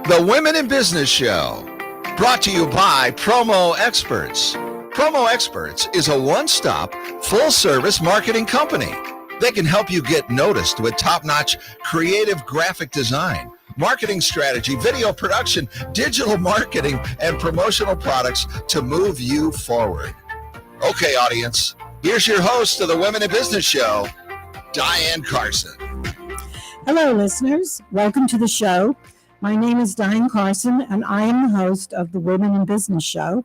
The Women in Business Show, brought to you by Promo Experts. Promo Experts is a one-stop, full-service marketing company. They can help you get noticed with top-notch creative graphic design, marketing strategy, video production, digital marketing, and promotional products to move you forward. Okay, audience, here's your host of the Women in Business Show, Diane Carson. Hello, listeners. Welcome to the show. My name is Diane Carson, and I am the host of the Women in Business Show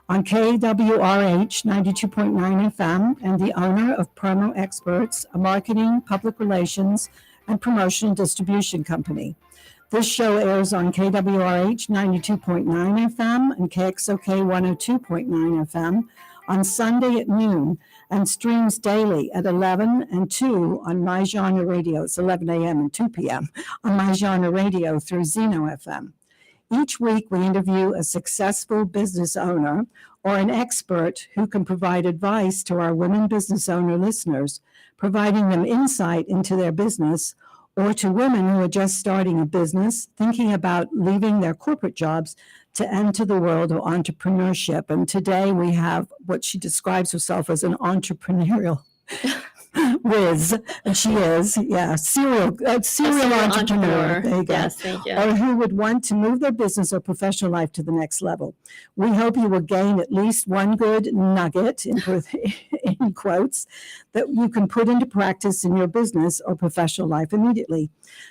on KWRH 92.9 FM and the owner of Promo Experts, a marketing, public relations, and promotional distribution company. This show airs on KWRH 92.9 FM and KXOK 102.9 FM on Sunday at noon and streams daily at 11 and 2 on My Genre Radio. It's 11 a.m. and 2 p.m. on My Genre Radio through Zeno FM. Each week, we interview a successful business owner or an expert who can provide advice to our women business owner listeners, providing them insight into their business, or to women who are just starting a business, thinking about leaving their corporate jobs to enter the world of entrepreneurship. And today we have what she describes herself as an entrepreneurial whiz, and she is, serial entrepreneur. There you go. Yes, thank you. Or who would want to move their business or professional life to the next level. We hope you will gain at least one good nugget, in quotes, that you can put into practice in your business or professional life immediately.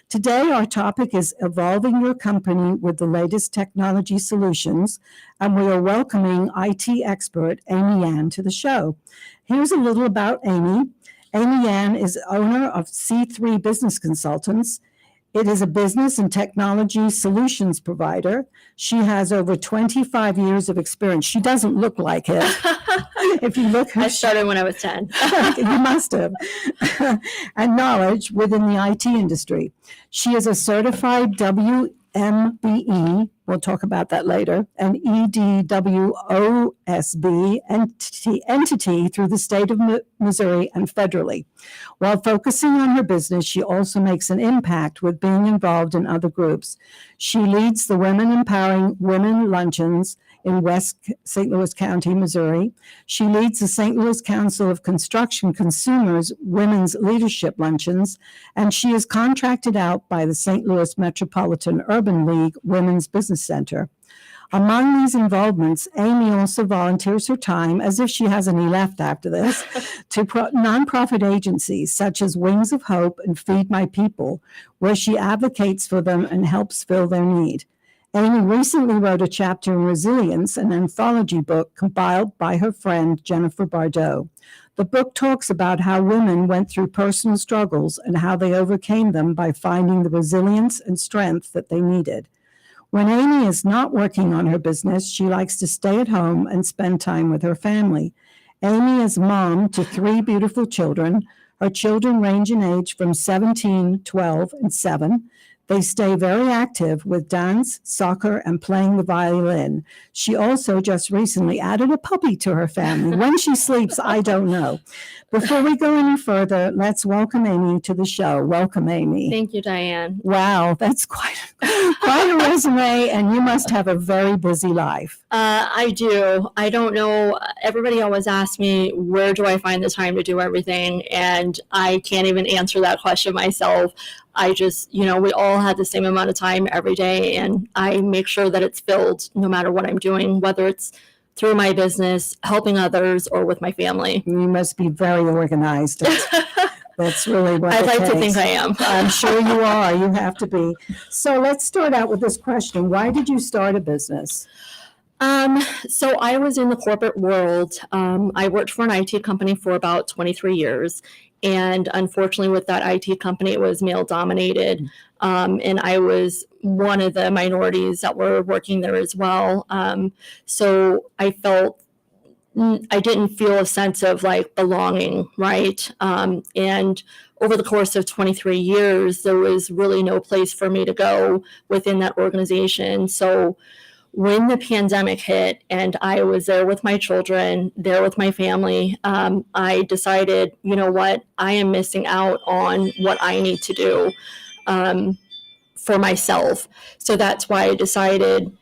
Today, our topic is evolving your company with the latest technology solutions, and we are welcoming IT expert Amy Yan to the show. Here's a little about Amy. Amy Yan is owner of C3 Business Consultants. It is a business and technology solutions provider. She has over 25 years of experience. She doesn't look like it. If you look, I started when I was 10. You must have. And knowledge within the IT industry. She is a certified WMBE, we'll talk about that later, and EDWOSB entity through the state of Missouri and federally. While focusing on her business, she also makes an impact with being involved in other groups. She leads the Women Empowering Women Luncheons in West St. Louis County, Missouri. She leads the St. Louis Council of Construction Consumers Women's Leadership Luncheons, and she is contracted out by the St. Louis Metropolitan Urban League Women's Business Center. Among these involvements, Amy also volunteers her time, as if she has any left after this, to nonprofit agencies such as Wings of Hope and Feed My People, where she advocates for them and helps fill their need. Amy recently wrote a chapter in Resilience, an anthology book compiled by her friend Jennifer Bardot. The book talks about how women went through personal struggles and how they overcame them by finding the resilience and strength that they needed. When Amy is not working on her business, she likes to stay at home and spend time with her family. Amy is mom to 3 beautiful children. Her children range in age from 17, 12, and 7. They stay very active with dance, soccer, and playing the violin. She also just recently added a puppy to her family. When she sleeps, I don't know. Before we go any further, let's welcome Amy to the show. Welcome, Amy. Thank you, Diane. Wow, that's quite a resume, and you must have a very busy life. I do. I don't know. Everybody always asks me, where do I find the time to do everything? And I can't even answer that question myself. I just, we all have the same amount of time every day, and I make sure that it's filled no matter what I'm doing, whether it's through my business, helping others, or with my family. You must be very organized. That's really what I'd like takes. to think I am. I'm sure you are. You have to be. So let's start out with this question. Why did you start a business? So I was in the corporate world. I worked for an IT company for about 23 years. And unfortunately, with that IT company, it was male dominated. And I was one of the minorities that were working there as well. So I felt I didn't feel a sense of like belonging, right? And over the course of 23 years, there was really no place for me to go within that organization. So when the pandemic hit and I was there with my children, there with my family, I decided, you know what, I am missing out on what I need to do. for myself. So that's why I decided,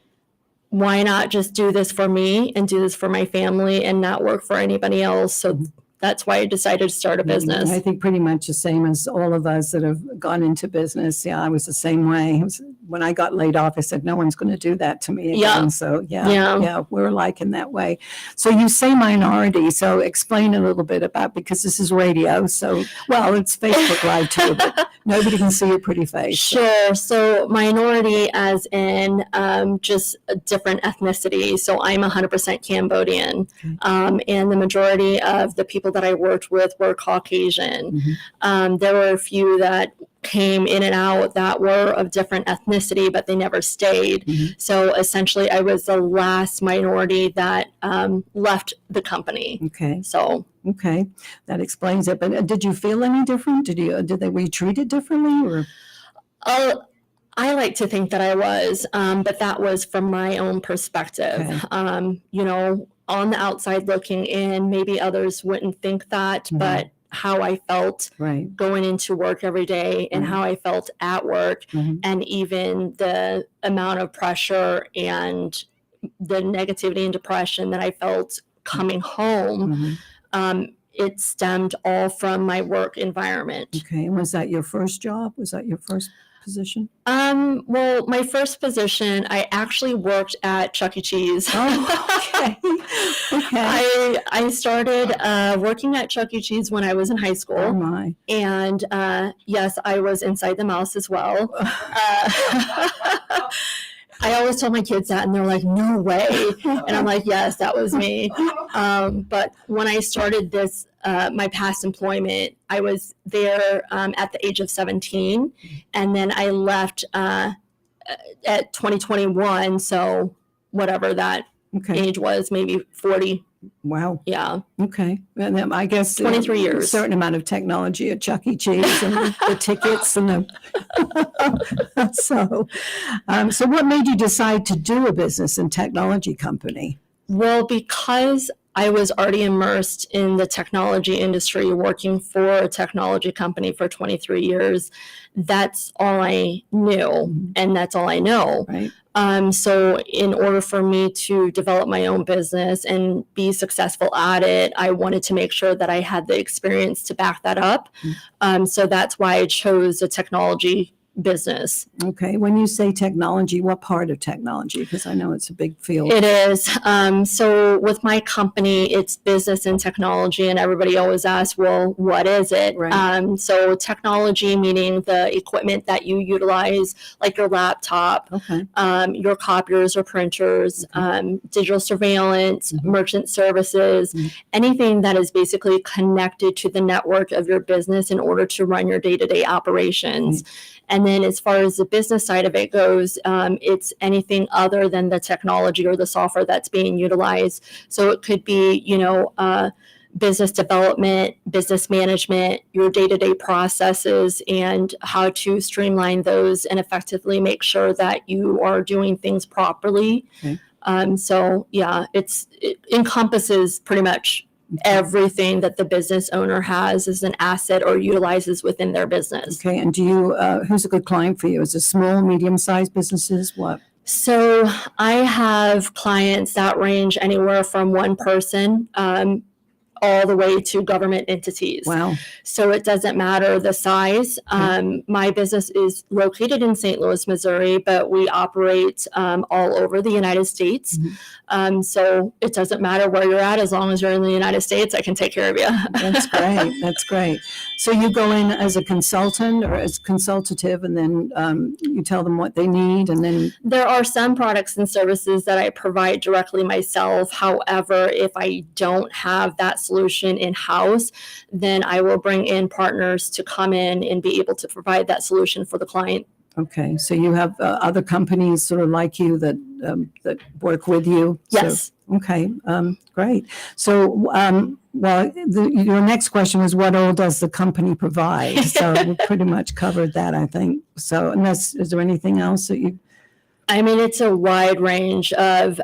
why not just do this for me and do this for my family and not work for anybody else? So that's why I decided to start a business. I think pretty much the same as all of us that have gone into business. Yeah, I was the same way. When I got laid off, I said, no one's going to do that to me again. Yeah. So yeah, we're alike in that way. So you say minority. So explain a little bit about, because this is radio. So, well, it's Facebook Live too, but nobody can see your pretty face. Sure. So minority as in just a different ethnicity. So I'm 100% Cambodian. And the majority of the people that I worked with were Caucasian. There were a few that came in and out that were of different ethnicity, but they never stayed. So essentially, I was the last minority that left the company. Okay. So Okay, that explains it. But did you feel any different? Were you treated differently, or? I like to think that I was, but that was from my own perspective. Okay. You know, on the outside looking in, maybe others wouldn't think that, but how I felt Right. going into work every day and how I felt at work, and even the amount of pressure and the negativity and depression that I felt coming home, it stemmed all from my work environment. Okay, and was that your first job? Was that your first position? Well, my first position, I actually worked at Chuck E. Cheese. Oh, okay. Okay. I started working at Chuck E. Cheese when I was in high Oh school. my. And yes, I was inside the mouse as well. I always tell my kids that, and they're like, no way. And I'm like, yes, that was me. But when I started this, my past employment, I was there at the age of 17. And then I left at 2021. So whatever that Okay. age was, maybe 40. Wow. Yeah. Okay. And then I guess 23 a years. certain amount of technology at Chuck E. Cheese and the tickets and the. So what made you decide to do a business and technology company? Well, because I was already immersed in the technology industry, working for a technology company for 23 years. That's all I knew, and that's all I know. Right. So in order for me to develop my own business and be successful at it, I wanted to make sure that I had the experience to back that up. So that's why I chose a technology business. Okay. When you say technology, what part of technology? Because I know it's a big field. It is. So with my company, it's business and technology, and everybody always asks, well, what is it? Right. So technology, meaning the equipment that you utilize, like your laptop, Okay. your copiers or printers, digital surveillance, merchant services, anything that is basically connected to the network of your business in order to run your day-to-day operations. And then as far as the business side of it goes, it's anything other than the technology or the software that's being utilized. So it could be, business development, business management, your day-to-day processes, and how to streamline those and effectively make sure that you are doing things properly. Okay. So yeah, it encompasses pretty much everything that the business owner has as an asset or utilizes within their business. Okay. And do you, who's a good client for you? Is it small, medium-sized businesses? What? So I have clients that range anywhere from one person all the way to government entities. Wow. So it doesn't matter the size. My business is located in St. Louis, Missouri, but we operate all over the United States. So it doesn't matter where you're at, as long as you're in the United States, I can take care of you. That's great. That's great. So you go in as a consultant or as consultative, and then you tell them what they need, and then. There are some products and services that I provide directly myself. However, if I don't have that solution in-house, then I will bring in partners to come in and be able to provide that solution for the client. Okay, so you have other companies sort of like you that work with you? Yes. So, okay, great. So, your next question was, what all does the company provide? So we pretty much covered that, I think. So, is there anything else that you? I mean, it's a wide range of,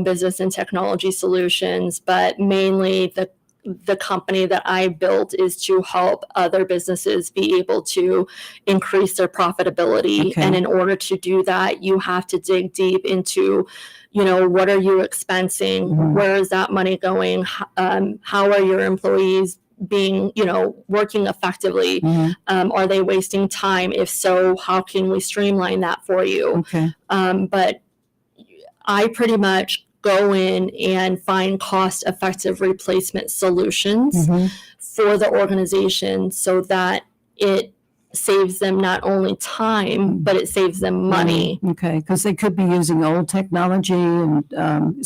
business and technology solutions, but mainly the the company that I built is to help other businesses be able to increase their profitability. Okay. And in order to do that, you have to dig deep into, what are you expensing? Mhm. Where is that money going? How are your employees being, working effectively? Mhm. Are they wasting time? If so, how can we streamline that for you? Okay. But I pretty much go in and find cost-effective replacement solutions Mhm. for the organization so that it saves them not only time, but it saves them money. Okay, because they could be using old technology and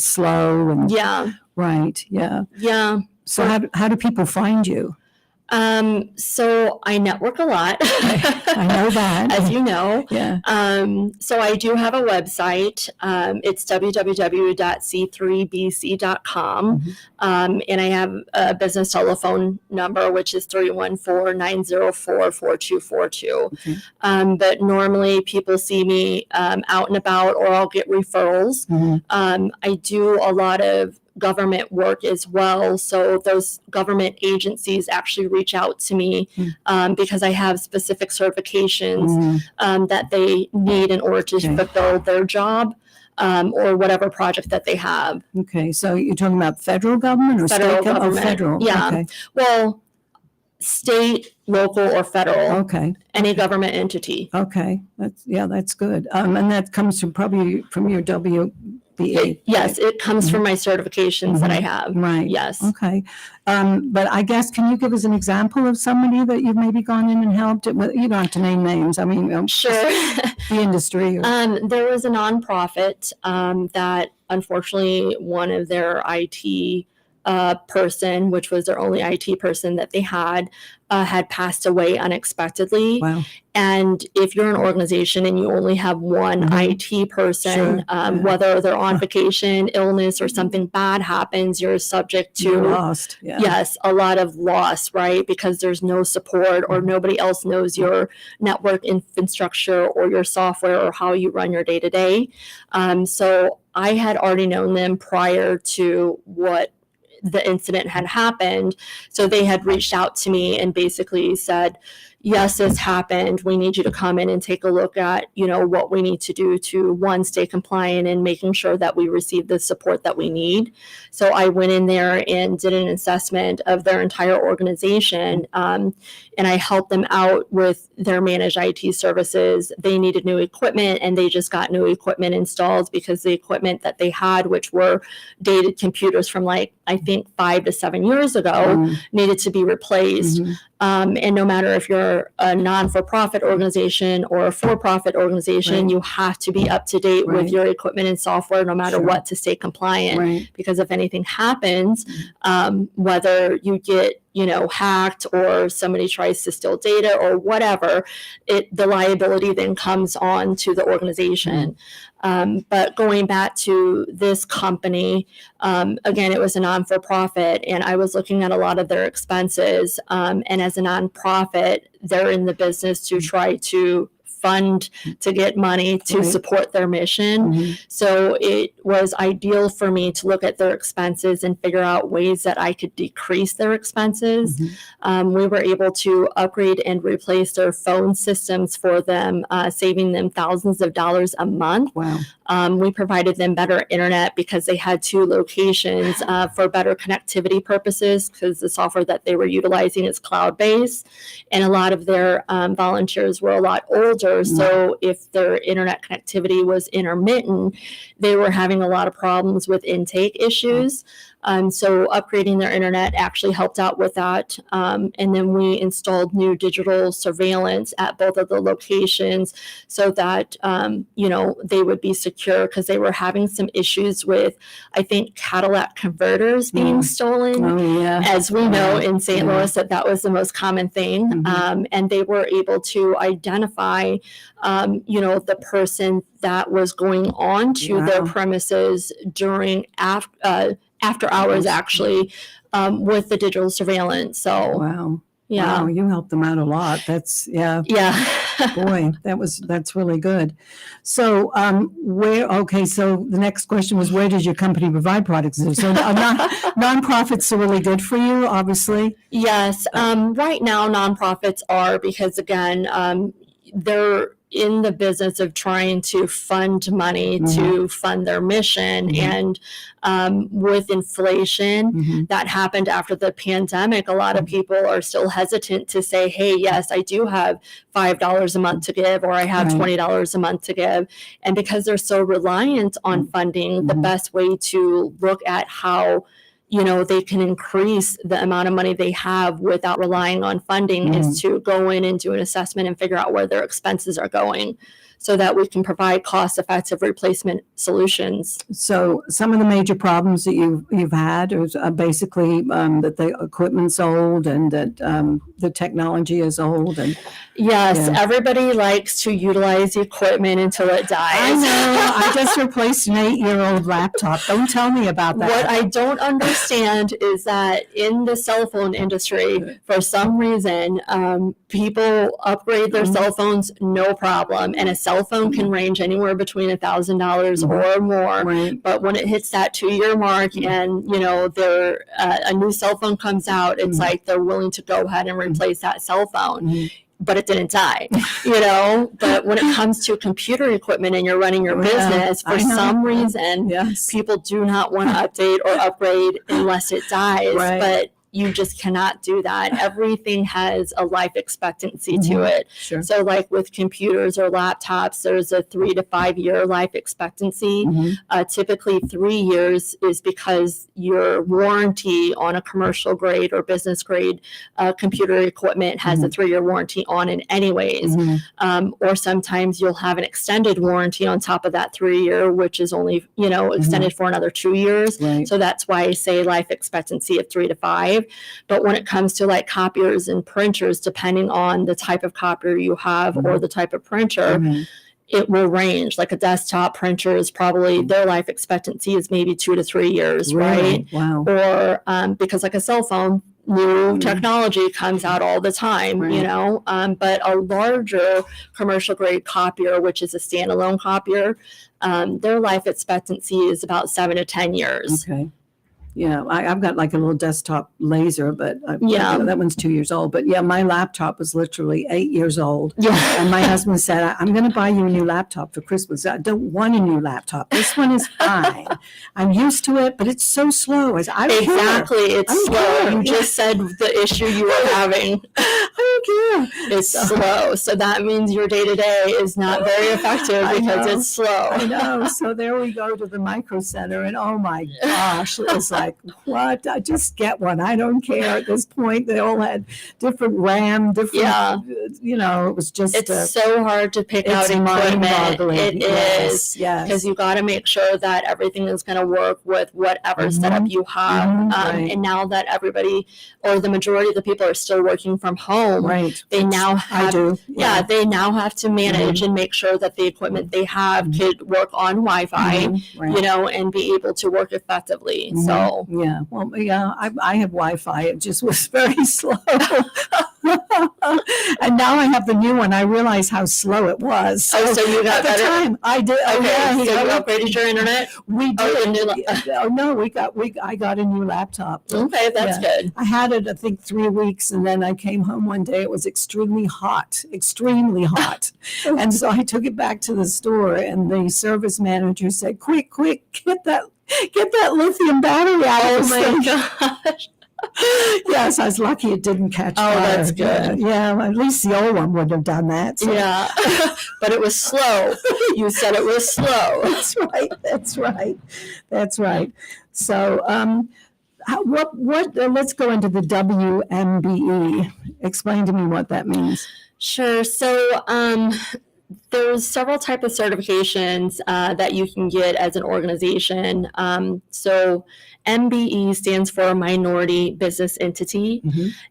slow and Yeah, right. Yeah. yeah. So how do people find you? So I network a lot. I know that. As you know. Yeah. So I do have a website. It's www.c3bc.com. Mhm. And I have a business telephone number, which is 314-904-4242. Okay. But normally people see me out and about, or I'll get referrals. Mhm. I do a lot of government work as well. So those government agencies actually reach out to me because I have specific certifications Mhm. that they need in order to Okay. fulfill their job or whatever project that they have. Okay, so you're talking about federal government or Federal state government? government. Federal. Yeah. Okay. Well, state, local, or federal, Okay. any government entity. Okay. That's good. And that comes probably from your WBA. Yes, it comes from my certifications that I have. Right. Yes. Okay. But I guess, can you give us an example of somebody that you've maybe gone in and helped? Well, you don't have to name names. I mean, Sure. the industry. There was a nonprofit that unfortunately one of their IT person, which was their only IT person that they had passed away unexpectedly. Wow. And if you're an organization and you only have one IT person, Sure. Yeah. whether they're on vacation, illness, or something bad happens, you're subject to You're lost. Yeah. yes, a lot of loss, right? Because there's no support or nobody else knows your network infrastructure or your software or how you run your day to day. So I had already known them prior to what the incident had happened. So they had reached out to me and basically said, yes, this happened. We need you to come in and take a look at, what we need to do to, one, stay compliant and making sure that we receive the support that we need. So I went in there and did an assessment of their entire organization, and I helped them out with their managed IT services. They needed new equipment, and they just got new equipment installed because the equipment that they had, which were dated computers from I think 5 to 7 years ago, needed to be replaced. And no matter if you're a non-for-profit organization or a for-profit organization, you have to be up to date with your equipment and software no matter what to stay compliant. Right. Because if anything happens, whether you get hacked or somebody tries to steal data or whatever, the liability then comes on to the organization. But going back to this company, again, it was a non-for-profit, and I was looking at a lot of their expenses. And as a nonprofit, they're in the business to try to fund to get money to support their mission. So it was ideal for me to look at their expenses and figure out ways that I could decrease their expenses. We were able to upgrade and replace their phone systems for them, saving them thousands of dollars a month. Wow. We provided them better internet because they had 2 locations for better connectivity purposes, because the software that they were utilizing is cloud-based, and a lot of their volunteers were a lot older. So if their internet connectivity was intermittent, they were having a lot of problems with intake issues. So upgrading their internet actually helped out with that. And then we installed new digital surveillance at both of the locations so that, they would be secure, because they were having some issues with, I think, Cadillac converters being stolen. Oh, yeah. As we know in St. Louis, that was the most common thing. And they were able to identify, the person that was going on to their premises during after hours, actually, with the digital surveillance. So Wow. Yeah. Wow, you helped them out a lot. That's, yeah. Yeah. Boy, that's really good. So, so the next question was, where does your company provide products? So, nonprofits are really good for you, obviously. Yes. Right now, nonprofits are, because again, they're in the business of trying to fund money to fund their mission. And with inflation that happened after the pandemic, a lot of people are still hesitant to say, hey, yes, I do have $5 a month to give, or I have $20 a month to give. And because they're so reliant on funding, the best way to look at how they can increase the amount of money they have without relying on funding is to go in and do an assessment and figure out where their expenses are going, so that we can provide cost-effective replacement solutions. So some of the major problems that you've had is basically that the equipment's old and that the technology is old. And yes, everybody likes to utilize the equipment until it dies. I know. I just replaced an 8-year-old laptop. Don't tell me about that. What I don't understand is that in the cell phone industry, for some reason, people upgrade their cell phones no problem, and a cell phone can range anywhere between $1,000 or more. Right. But when it hits that 2-year mark, and their a new cell phone comes out, it's like they're willing to go ahead and replace that cell phone. But it didn't die, But when it comes to computer equipment and you're running your business, for some reason, people do not want to update or upgrade unless it dies. Right. But you just cannot do that. Everything has a life expectancy to it. Sure. So like with computers or laptops, there's a 3 to 5 year life expectancy. Typically 3 years is because your warranty on a commercial grade or business grade computer equipment has a 3-year warranty on it anyways. Or sometimes you'll have an extended warranty on top of that 3-year, which is only, extended for another 2 years. Right. So that's why I say life expectancy of 3 to 5. But when it comes to like copiers and printers, depending on the type of copier you have or the type of printer, it will range. Like a desktop printer is probably, their life expectancy is maybe 2 to 3 years, right? Wow. Or because like a cell phone, new technology comes out all the time, but a larger commercial grade copier, which is a standalone copier, their life expectancy is about 7 to 10 years. Okay. Yeah, I've got like a little desktop laser, but that one's 2 years old. But my laptop was literally 8 years old. Yeah. And my husband said, I'm going to buy you a new laptop for Christmas. I don't want a new laptop. This one is fine. I'm used to it, but it's so slow. I don't Exactly. care. It's slow. You just said the issue you were having. I don't care. It's slow. So that means your day-to-day is not very effective because it's slow. I know. So there we go to the Micro Center, and oh my gosh, it was like, what? I just get one. I don't care at this point. They all had different RAM, different, it was just. It's so hard to pick out equipment. It is. Yes. Because you got to make sure that everything is going to work with whatever setup you have. Right. And now that everybody, or the majority of the people, are still working from home, Right. they now have. I do. Yeah, they now have to manage and make sure that the equipment they have could work on Wi-Fi, Right. and be able to work effectively. So. Yeah. Well, I have Wi-Fi. It just was very slow. And now I have the new one. I realize how slow it was. So you got at the better? time I did. Okay, so you so upgraded your internet? we did. Oh, No, I got a new laptop. Okay, that's good. I had it, I think, 3 weeks, and then I came home one day. It was extremely hot. And so I took it back to the store, and the service manager said, "Quick, get that lithium battery out Oh of this thing." my gosh. Yes, I was lucky it didn't catch fire. That's good. Yeah, at least the old one wouldn't have done that. So. Yeah, but it was slow. You said it was slow. That's right. So, let's go into the WMBE. Explain to me what that means. Sure. So there's several types of certifications that you can get as an organization. So MBE stands for Minority Business Entity,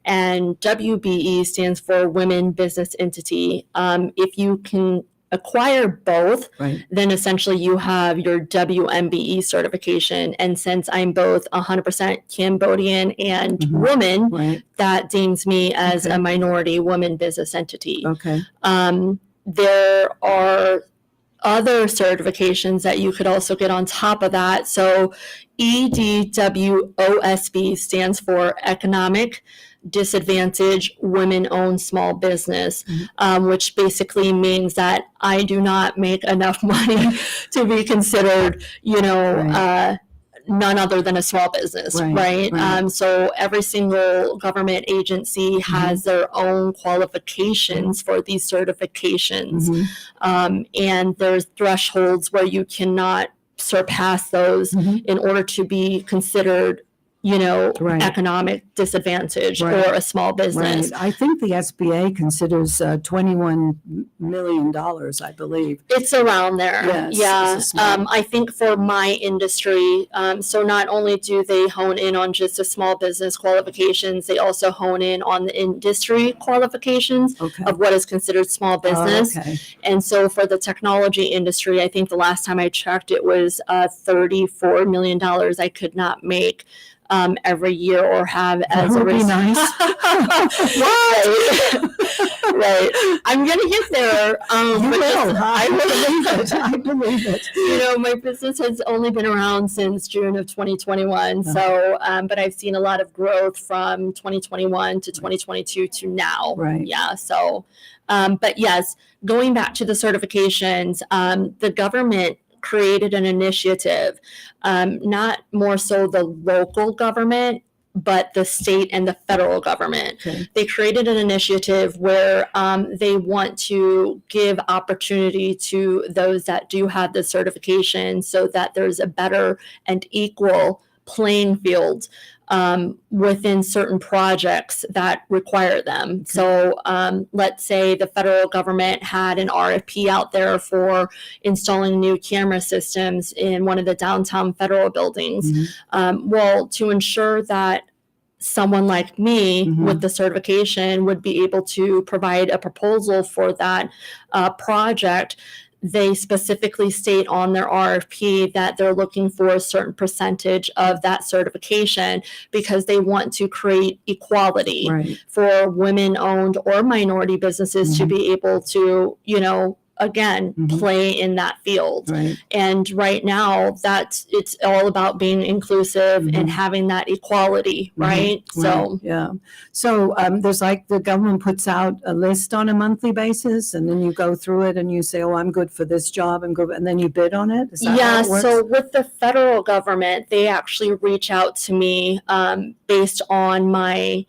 and WBE stands for Women Business Entity. If you can acquire both, Right. then essentially you have your WMBE certification. And since I'm both 100% Cambodian and Mhm. woman, Right. that deems me as Okay. a minority woman business entity. Okay. There are other certifications that you could also get on top of that. So EDWOSB stands for Economic Disadvantage Women-Owned Small Business, which basically means that I do not make enough money to be considered, Right. none other than a small business, Right, right? right. So every single government agency has their own qualifications for these certifications. And there's thresholds where you cannot surpass those in order to be considered, Right. economic disadvantage Right. or a small business. Right. I think the SBA considers $21 million, I believe. It's around there. Yes, Yeah. it's a small- I think for my industry, so not only do they hone in on just the small business qualifications, they also hone in on the industry qualifications Okay. of what is considered small business. Okay. And so for the technology industry, I think the last time I checked, it was $34 million I could not make every year or have as That a would be nice. Right. I'm gonna get there. You but will. just- I believe it. I believe it. My business has only been around since June of 2021. So, but I've seen a lot of growth from 2021 to 2022 to now. Right. Yeah. So, but yes, going back to the certifications, the government created an initiative, not more so the local government, but the state and the federal government. Okay. They created an initiative where they want to give opportunity to those that do have the certification so that there's a better and equal playing field within certain projects that require them. So let's say the federal government had an RFP out there for installing new camera systems in one of the downtown federal buildings. Well, to ensure that someone like me with the certification would be able to provide a proposal for that project, they specifically state on their RFP that they're looking for a certain percentage of that certification because they want to create equality Right. for women-owned or minority businesses to be able to, again, play in that field. Right. And right now, it's all about being inclusive and having that equality, right? So Right. Yeah. So there's like the government puts out a list on a monthly basis, and then you go through it and you say, "Oh, I'm good for this job," and then you bid on it. Is that yeah, how it works? so with the federal government, they actually reach out to me based on my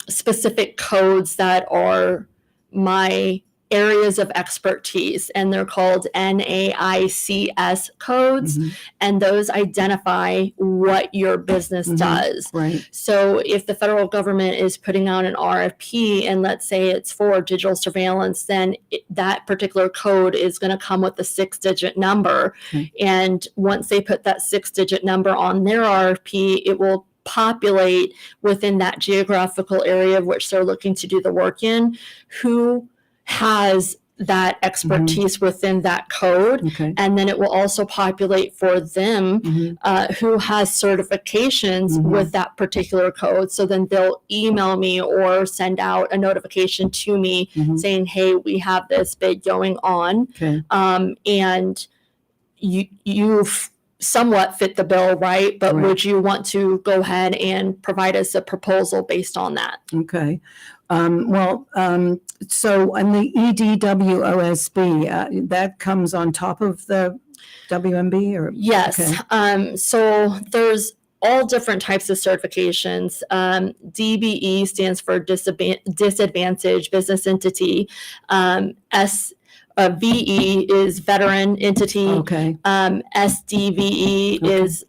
specific codes that are my areas of expertise, and they're called NAICS codes, and those identify what your business does. Right. So if the federal government is putting out an RFP and let's say it's for digital surveillance, then that particular code is going to come with a 6-digit number. And once they put that 6-digit number on their RFP, it will populate within that geographical area of which they're looking to do the work in, who has that expertise within that code. Okay. And then it will also populate for them who has certifications with that particular code. So then they'll email me or send out a notification to me saying, hey, we have this bid going on. Okay. And you've somewhat fit the bill, right? But Right. would you want to go ahead and provide us a proposal based on that? Okay. So on the EDWOSB, that comes on top of the WMB, or? Yes. Okay. So there's all different types of certifications. DBE stands for Disadvantaged Business Entity. VE is Veteran Entity. Okay. SDVE is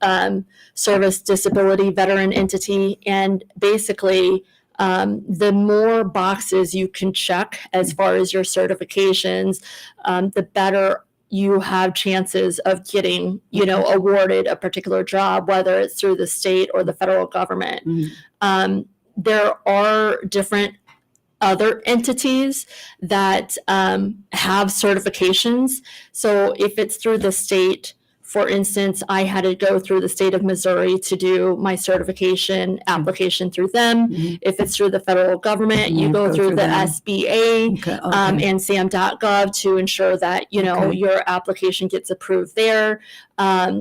Service Disability Veteran Entity. And basically, the more boxes you can check as far as your certifications, the better you have chances of getting, awarded a particular job, whether it's through the state or the federal government. There are different other entities that have certifications. So if it's through the state, for instance, I had to go through the state of Missouri to do my certification application through them. Mhm. If it's through the federal government, you go through the them. SBA Okay, and SAM.gov to ensure that, Okay. your application gets approved there.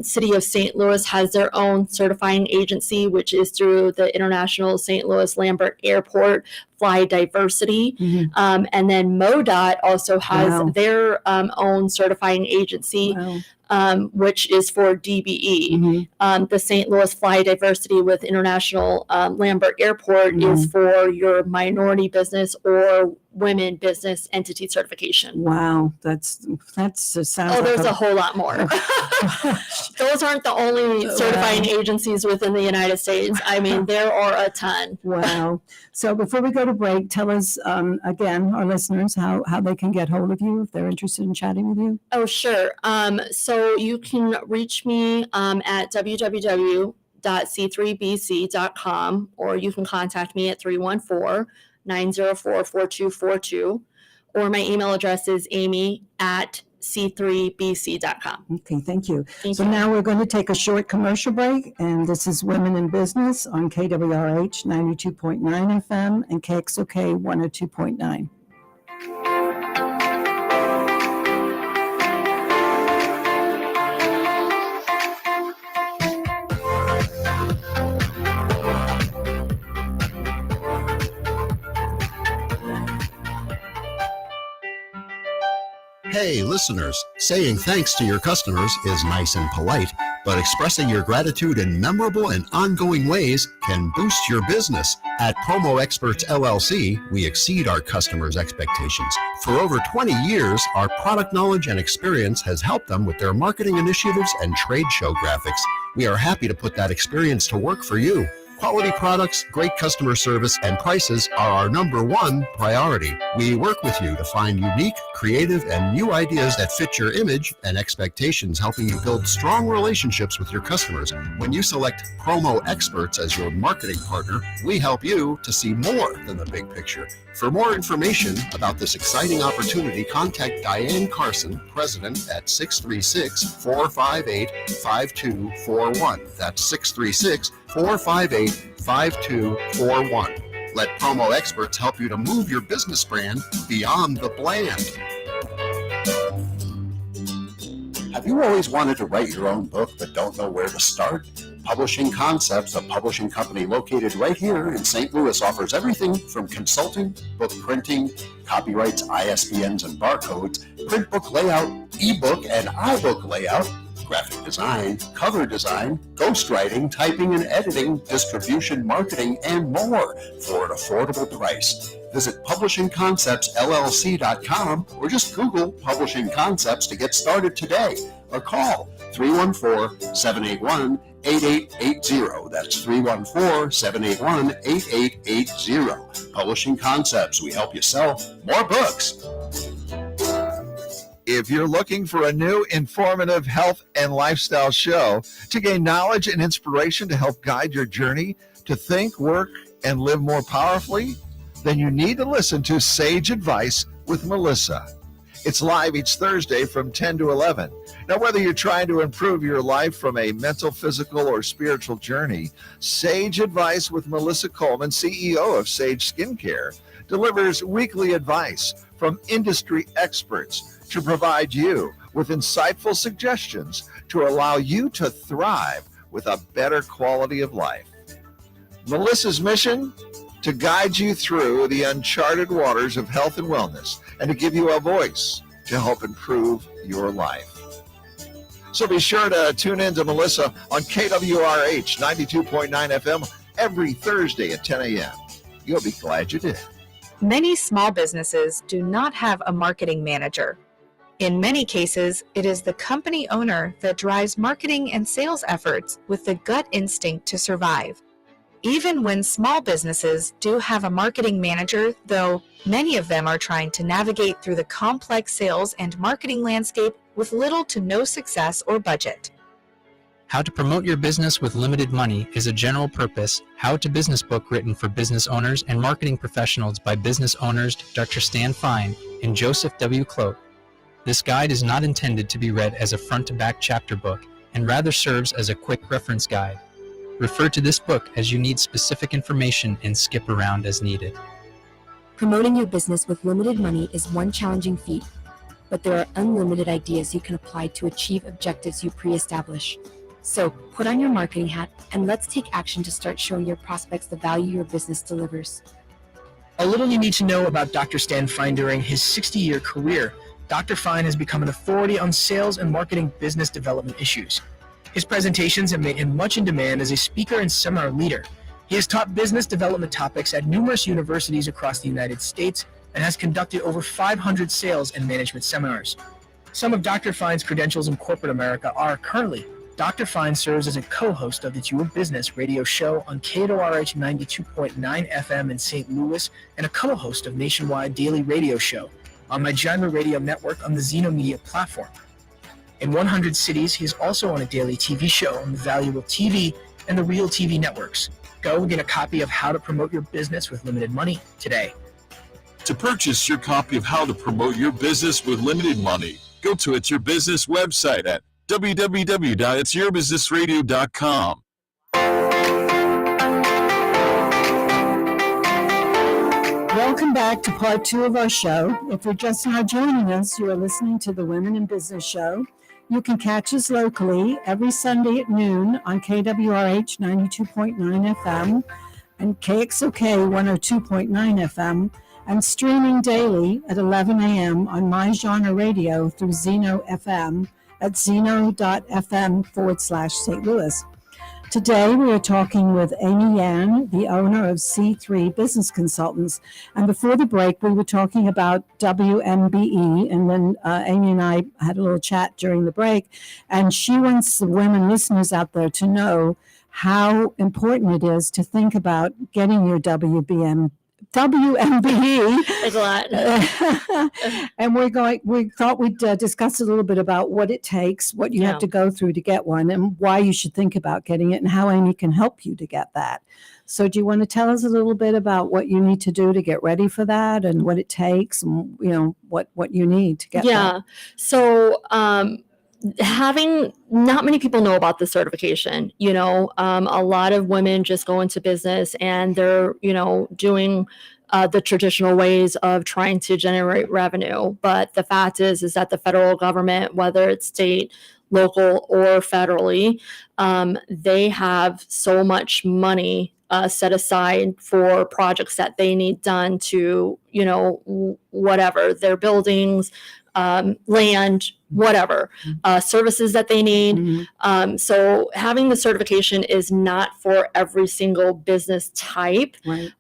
City of St. Louis has their own certifying agency, which is through the International St. Louis Lambert Airport Fly Diversity. Mhm. And then MoDOT also has Wow. their own certifying agency, Wow. which is for DBE. Mhm. The St. Louis Fly Diversity with International Lambert Airport is for your minority business or women business entity certification. Wow, that's sounds Oh, like there's a whole lot more. Those aren't the only certifying agencies within the United States. I mean, there are a ton. Wow. So before we go to break, tell us again, our listeners, how they can get hold of you if they're interested in chatting with you. Oh, sure. So you can reach me at www.c3bc.com, or you can contact me at 314-904-4242, or my email address is amy@c3bc.com. Okay, thank you. Thank So you. now we're going to take a short commercial break, and this is Women in Business on KWRH 92.9 FM and KXOK 102.9. Hey, listeners, saying thanks to your customers is nice and polite, but expressing your gratitude in memorable and ongoing ways can boost your business. At Promo Experts LLC, we exceed our customers' expectations. For over 20 years, our product knowledge and experience has helped them with their marketing initiatives and trade show graphics. We are happy to put that experience to work for you. Quality products, great customer service, and prices are our number one priority. We work with you to find unique, creative, and new ideas that fit your image and expectations, helping you build strong relationships with your customers. When you select Promo Experts as your marketing partner, we help you to see more than the big picture. For more information about this exciting opportunity, contact Diane Carson, President, at 636-458-5241. That's 636-458-5241. Let Promo Experts help you to move your business brand beyond the bland. Have you always wanted to write your own book but don't know where to start? Publishing Concepts, a publishing company located right here in St. Louis, offers everything from consulting, book printing, copyrights, ISBNs and barcodes, print book layout, ebook and iBook layout, graphic design, cover design, ghostwriting, typing and editing, distribution, marketing, and more for an affordable price. Visit publishingconceptsllc.com or just Google Publishing Concepts to get started today, or call 314-781-8880. That's 314-781-8880. Publishing Concepts. We help you sell more books. If you're looking for a new, informative health and lifestyle show to gain knowledge and inspiration to help guide your journey to think, work, and live more powerfully, then you need to listen to Sage Advice with Melissa. It's live each Thursday from 10 to 11. Now, whether you're trying to improve your life from a mental, physical, or spiritual journey, Sage Advice with Melissa Coleman, CEO of Sage Skincare, delivers weekly advice from industry experts to provide you with insightful suggestions to allow you to thrive with a better quality of life. Melissa's mission? To guide you through the uncharted waters of health and wellness and to give you a voice to help improve your life. So be sure to tune in to Melissa on KWRH 92.9 FM every Thursday at 10 a.m. You'll be glad you did. Many small businesses do not have a marketing manager. In many cases, it is the company owner that drives marketing and sales efforts with the gut instinct to survive. Even when small businesses do have a marketing manager, though, many of them are trying to navigate through the complex sales and marketing landscape with little to no success or budget. How to Promote Your Business with Limited Money is a general purpose, how-to-business book written for business owners and marketing professionals by business owners Dr. Stan Fine and Joseph W. Clote. This guide is not intended to be read as a front-to-back chapter book and rather serves as a quick reference guide. Refer to this book as you need specific information and skip around as needed. Promoting your business with limited money is one challenging feat, but there are unlimited ideas you can apply to achieve objectives you pre-establish. So put on your marketing hat and let's take action to start showing your prospects the value your business delivers. A little you need to know about Dr. Stan Fine. During his 60-year career, Dr. Fine has become an authority on sales and marketing business development issues. His presentations have made him much in demand as a speaker and seminar leader. He has taught business development topics at numerous universities across the United States and has conducted over 500 sales and management seminars. Some of Dr. Fine's credentials in corporate America are currently Dr. Fine serves as a co-host of the It's Your Business radio show on KROH 92.9 FM in St. Louis and a co-host of Nationwide Daily Radio Show on my Genre Radio Network on the Zeno Media platform. In 100 cities, he is also on a daily TV show on the Valuable TV and the Real TV networks. Go and get a copy of How to Promote Your Business with Limited Money today. To purchase your copy of How to Promote Your Business with Limited Money, go to It's Your Business website at www.itsyourbusinessradio.com. Welcome back to part 2 of our show. If you're just now joining us, you are listening to the Women in Business Show. You can catch us locally every Sunday at noon on KWRH 92.9 FM and KXOK 102.9 FM, and streaming daily at 11 a.m. on My Genre Radio through Zeno FM at zeno.fm/St. Louis. Today, we are talking with Amy Yan, the owner of C3 Business Consultants. And before the break, we were talking about WMBE, and then Amy and I had a little chat during the break, and she wants the women listeners out there to know how important it is to think about getting your WMBE. It's a lot. And we thought we'd discuss a little bit about what it takes, what you have to go through to get one, and why you should think about getting it, and how Amy can help you to get that. So do you want to tell us a little bit about what you need to do to get ready for that, and what it takes, and what you need to get that? So having not many people know about the certification. A lot of women just go into business and they're doing the traditional ways of trying to generate revenue. But the fact is that the federal government, whether it's state, local, or federally, they have so much money set aside for projects that they need done to whatever, their buildings, land, whatever, services that they need. So having the certification is not for every single business type. Right.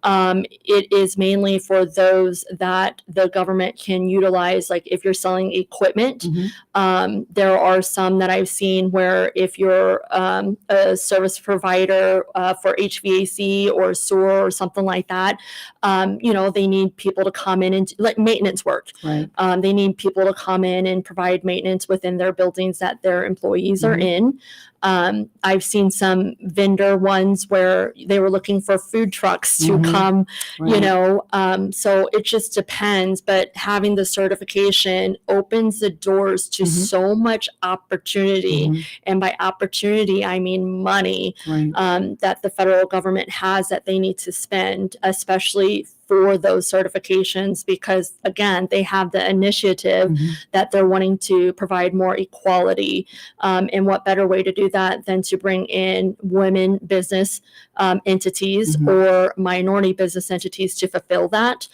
It is mainly for those that the government can utilize, like if you're selling equipment. There are some that I've seen where if you're a service provider for HVAC or sewer or something like that, they need people to come in and like maintenance work. Right. They need people to come in and provide maintenance within their buildings that their employees are in. I've seen some vendor ones where they were looking for food trucks to come, so it just depends. But having the certification opens the doors to so much opportunity. And by opportunity, I mean money that the federal government has that they need to spend, especially for those certifications, because again, they have the initiative that they're wanting to provide more equality. And what better way to do that than to bring in women business entities or minority business entities to fulfill that.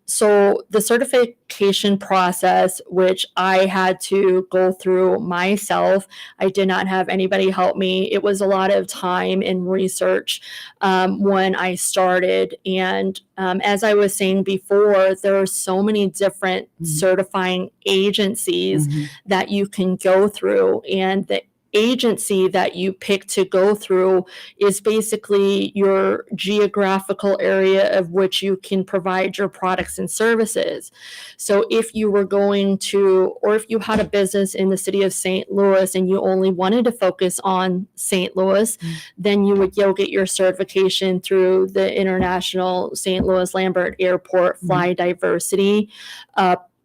So the certification process, which I had to go through myself, I did not have anybody help me. It was a lot of time and research when I started. And as I was saying before, there are so many different certifying agencies that you can go through, and the agency that you pick to go through is basically your geographical area of which you can provide your products and services. So if you were going to, or if you had a business in the city of St. Louis and you only wanted to focus on St. Louis, then you would go get your certification through the International St. Louis Lambert Airport Fly Diversity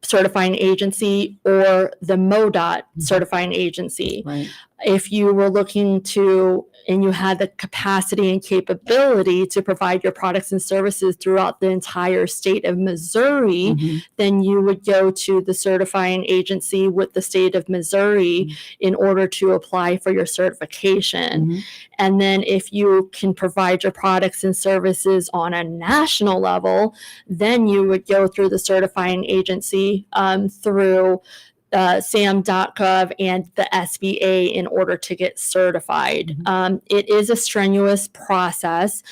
certifying agency, or the MoDOT certifying agency. Right. If you were looking to, and you had the capacity and capability to provide your products and services throughout the entire state of Missouri, then you would go to the certifying agency with the state of Missouri in order to apply for your certification. And then if you can provide your products and services on a national level, then you would go through the certifying agency through SAM.gov and the SBA in order to get certified. It is a strenuous process,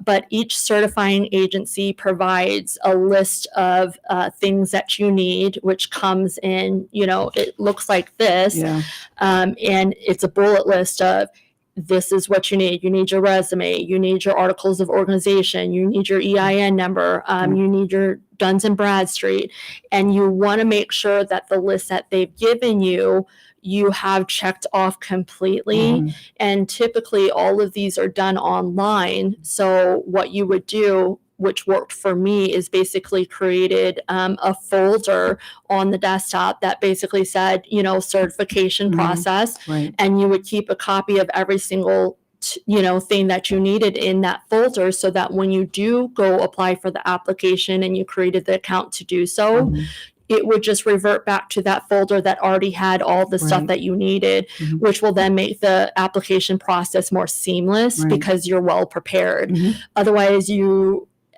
but each certifying agency provides a list of things that you need, which comes in, it looks like this. Yeah. And it's a bullet list of, this is what you need. You need your resume. You need your articles of organization. You need your EIN number. You need your Duns and Bradstreet. And you want to make sure that the list that they've given you, you have checked off completely. And typically all of these are done online. So what you would do, which worked for me, is basically created a folder on the desktop that basically said, certification process. Right. And you would keep a copy of every single thing that you needed in that folder, so that when you do go apply for the application and you created the account to do so, it would just revert back to that folder that already had all the stuff that you needed, which will then make the application process more seamless because you're well prepared. Otherwise,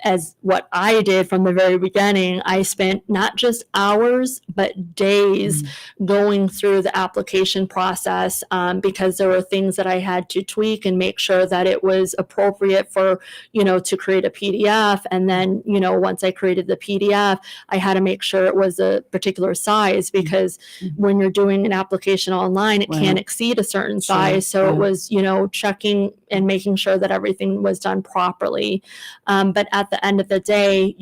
as what I did from the very beginning, I spent not just hours, but days going through the application process because there were things that I had to tweak and make sure that it was appropriate for, to create a PDF. And then, once I created the PDF, I had to make sure it was a particular size, because when you're doing an application online, it can't exceed a certain size. So it was, checking and making sure that everything was done properly. But at the end of the day,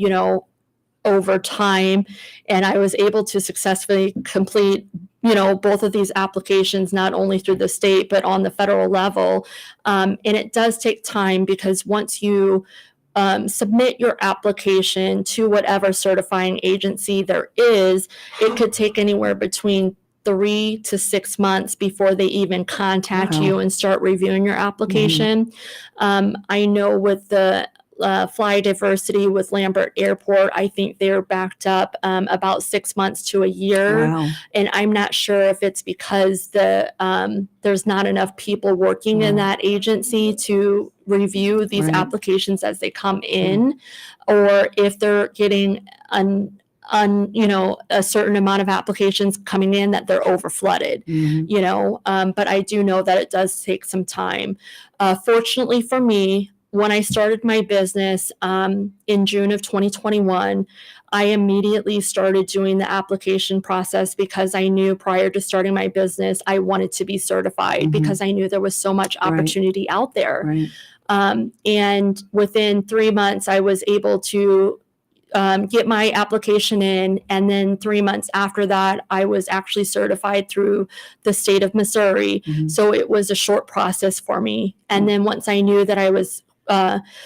over time, and I was able to successfully complete, both of these applications, not only through the state, but on the federal level. And it does take time, because once you submit your application to whatever certifying agency there is, it could take anywhere between 3 to 6 months before they even contact you and start reviewing your application. I know with the Fly Diversity with Lambert Airport, I think they're backed up about 6 months to a year. And I'm not sure if it's because there's not enough people working in that agency to review these applications as they come in, or if they're getting a certain amount of applications coming in that they're over flooded, but I do know that it does take some time. Fortunately for me, when I started my business in June of 2021, I immediately started doing the application process, because I knew prior to starting my business, I wanted to be certified because I knew there was so much opportunity out there. And within 3 months, I was able to get my application in. And then 3 months after that, I was actually certified through the state of Missouri. So it was a short process for me. And then once I knew that I was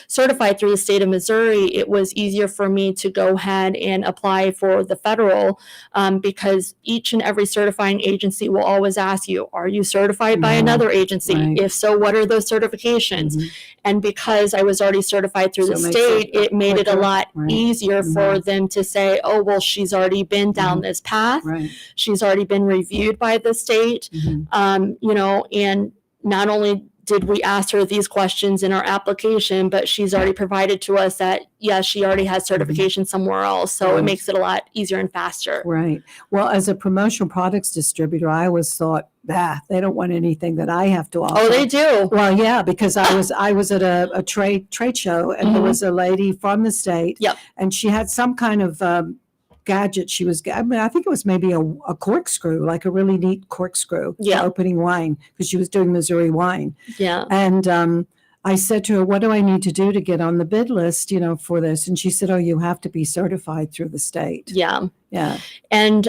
certified through the state of Missouri, it was easier for me to go ahead and apply for the federal, because each and every certifying agency will always ask you, are you certified by another agency? If so, what are those certifications? And because I was already certified through the state, it made it a lot easier for them to say, oh, well, she's already been down this path. She's already been reviewed by the state, and not only did we ask her these questions in our application, but she's already provided to us that, yes, she already has certification somewhere else. So it makes it a lot easier and faster. Well, as a promotional products distributor, I always thought, they don't want anything that I have to offer. Oh, they do. Well, yeah, because I was at a trade show, and there was a lady from the state, and she had some kind of gadget she was. I mean, I think it was maybe a corkscrew, like a really neat corkscrew Yeah. for opening wine, because she was doing Missouri wine. Yeah. And I said to her, "What do I need to do to get on the bid list, for this?" And she said, "Oh, you have to be certified through the state." Yeah. Yeah. And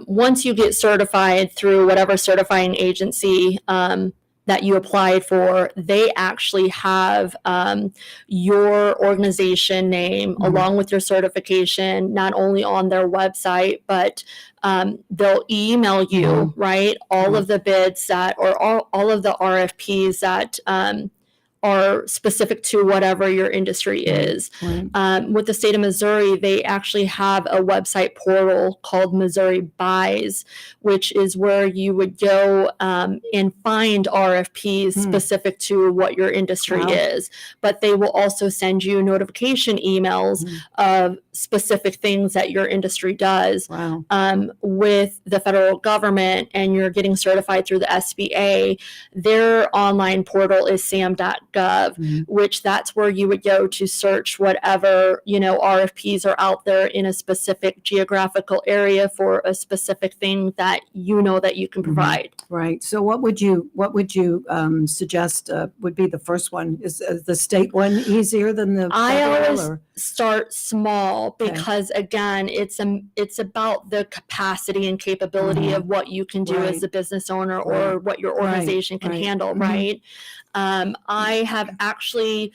once you get certified through whatever certifying agency that you applied for, they actually have your organization name along with your certification, not only on their website, but they'll email you, right? All of the bids that, or all of the RFPs that are specific to whatever your industry is. Right. With the state of Missouri, they actually have a website portal called Missouri Buys, which is where you would go and find RFPs specific to what your industry Wow. is. But they will also send you notification emails of specific things that your industry does. Wow. With the federal government, and you're getting certified through the SBA, their online portal is sam.gov, which that's where you would go to search whatever, RFPs are out there in a specific geographical area for a specific thing that that you can provide. Right. So what would you suggest would be the first one? Is the state one easier than the I federal? always Or? start small Okay. because again, it's about the capacity and capability of what you can do Right. as a business owner or what your Right. organization can Right. handle, right? I have actually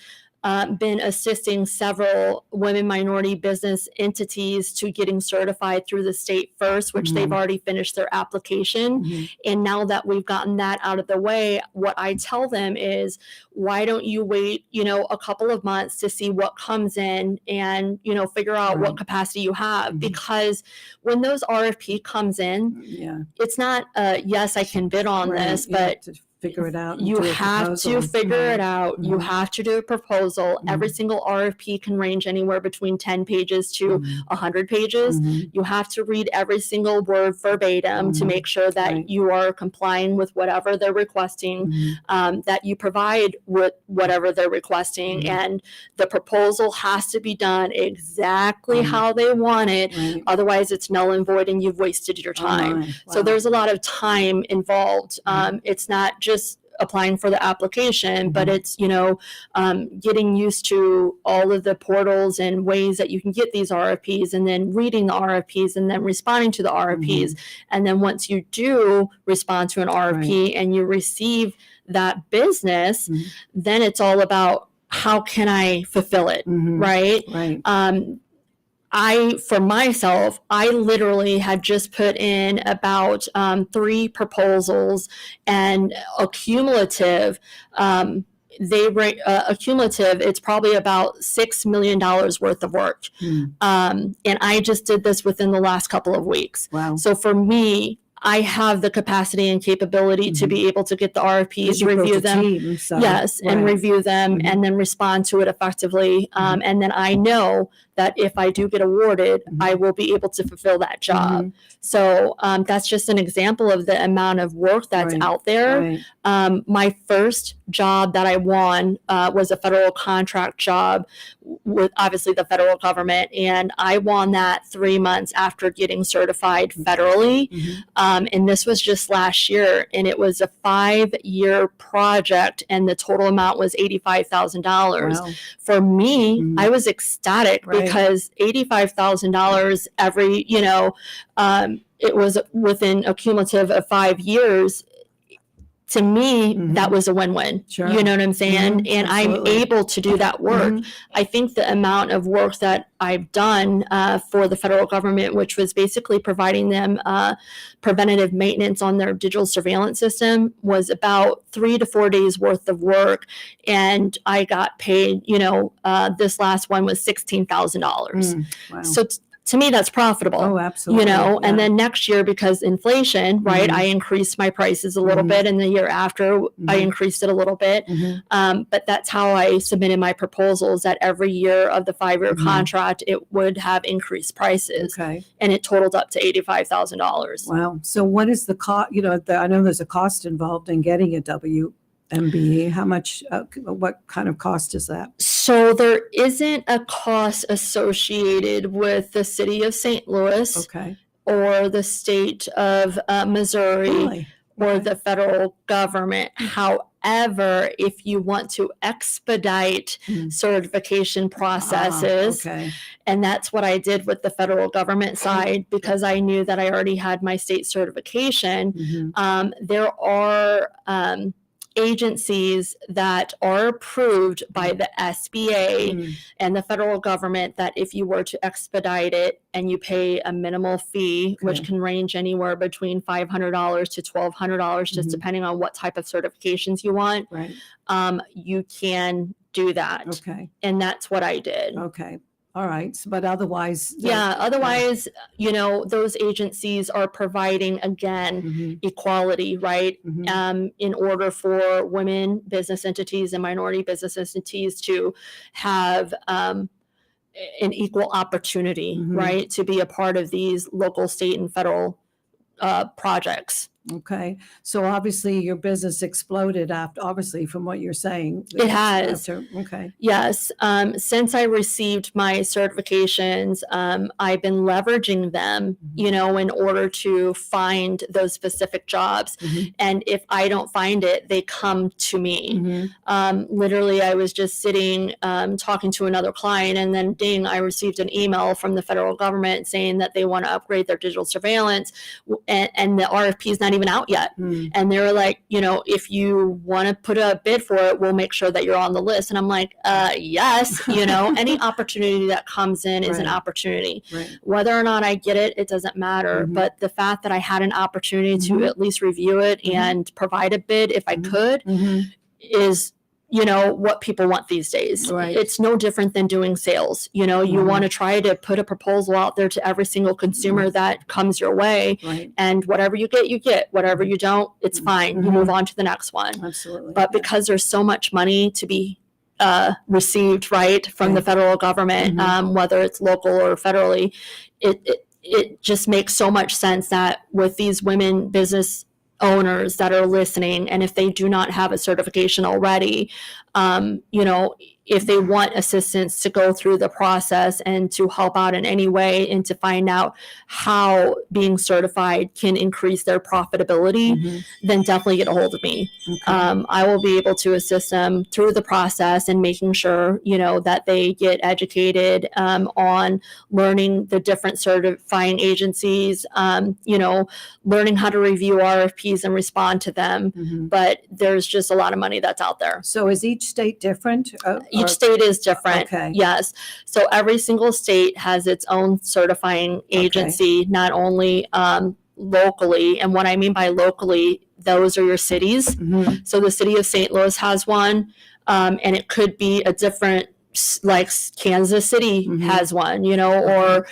been assisting several women minority business entities to getting certified through the state first, which they've already finished their application. And now that we've gotten that out of the way, what I tell them is, why don't you wait, a couple of months to see what comes in and, figure out what capacity you have. Because when those RFP comes in, Yeah. it's not, yes, I can bid on Right. this, You have but to figure it out. and you do a have proposal. to figure it out. You Mhm. have to do a proposal. Every single RFP can range anywhere between 10 pages to 100 pages. Mhm. You have to read every single word verbatim to make sure that Right. you are complying with whatever they're requesting, that you provide with whatever they're requesting, and the proposal has to be done exactly how they want it. Right. Otherwise, it's null and void and you've wasted your Oh, time. my. So Wow. there's a lot of time involved. It's not just applying for the application, but it's, getting used to all of the portals and ways that you can get these RFPs, and then reading the RFPs and then responding to the RFPs. And then once you do respond to an RFP and you receive that business, then it's all about, how can I fulfill it? Right. Right. For myself, I literally had just put in about 3 proposals, and a cumulative, it's probably about $6 million worth of work. And I just did this within the last couple of weeks. Wow. So for me, I have the capacity and capability to be able to get the RFPs, You built review a them. team, so- Yes, and right. review them and then respond to it effectively. And then I know that if I do get awarded, I will be able to fulfill that job. So that's just an example of the amount of work that's Right. out there. Right. My first job that I won was a federal contract job with obviously the federal government. And I won that 3 months after getting certified federally. And this was just last year. And it was a 5-year project. And the total amount was $85,000. Wow. For me, I was ecstatic Right. because $85,000 every, it was within a cumulative of 5 years. To me, that was a win-win. Sure. You know what I'm saying? And I'm Absolutely. able to do that work. I think the amount of work that I've done for the federal government, which was basically providing them preventative maintenance on their digital surveillance system, was about 3 to 4 days worth of work. And I got paid, this last one was $16,000. Wow. So to me, that's profitable. Oh, absolutely. And Yeah. then next year, because inflation, right, I increased my prices a little bit, and the year after I increased it a little bit. But that's how I submitted my proposals, that every year of the 5-year contract, it would have increased prices. Okay. And it totaled up to $85,000. Wow. So what is the cost? I know there's a cost involved in getting a WMBE. How much, what kind of cost is that? So there isn't a cost associated with the city of St. Louis Okay. or the state of Missouri Really? or Okay. the federal government. However, if you want to expedite Mm. certification processes, Okay. and that's what I did with the federal government side because I knew that I already had my state certification. Mhm. There are agencies that are approved by the SBA Mm. and the federal government that if you were to expedite it and you pay a minimal fee, which Okay. can range anywhere between $500 to $1,200, just Mhm. depending on what type of certifications you want, Right. you can do that. Okay. And that's what I did. Okay. All right. But otherwise. Yeah, otherwise, those agencies are providing, again, Mhm. equality, right? Mhm. In order for women business entities and minority business entities to have an equal opportunity, Mhm. right? To be a part of these local, state, and federal projects. Okay. So obviously your business exploded obviously from what you're saying. It has. Okay. Yes. Since I received my certifications, I've been leveraging them, in order to find those specific jobs. Mhm. And if I don't find it, they come to me. Mhm. Literally, I was just sitting talking to another client, and then ding, I received an email from the federal government saying that they want to upgrade their digital surveillance, and the RFP is not even out yet. Mm. And they were like, if you want to put a bid for it, we'll make sure that you're on the list. And I'm like, yes, any opportunity that comes in is an Right. opportunity. Right. Whether or not I get it, it doesn't matter. Mhm. But the fact that I had an opportunity Mhm. to at least review it Mhm. and provide a bid if I Mhm. could Mhm. is what people want these days. Right. It's no different than doing sales. You Mhm. want to try to put a proposal out there to every single consumer that comes your way, Right. and whatever you get, you get. Whatever you don't, it's fine. You Mhm. move on to the next one. Absolutely. But Yeah. because there's so much money to be received, right, from the Right. federal government, Mhm. whether it's local or federally, it just makes so much sense that with these women business owners that are listening, and if they do not have a certification already, if they want assistance to go through the process and to help out in any way and to find out how being certified can increase their profitability, Mhm. then definitely get a hold of me. Okay. I will be able to assist them through the process and making sure, that they get educated on learning the different certifying agencies, learning how to review RFPs and respond to them. Mhm. But there's just a lot of money that's out there. So is each state different? Each state is different. Okay. Yes. So every single state has its own certifying agency, not only locally. And what I mean by locally, those are your cities. Mhm. So the city of St. Louis has one, and it could be a different, like Kansas City Mhm. has one, or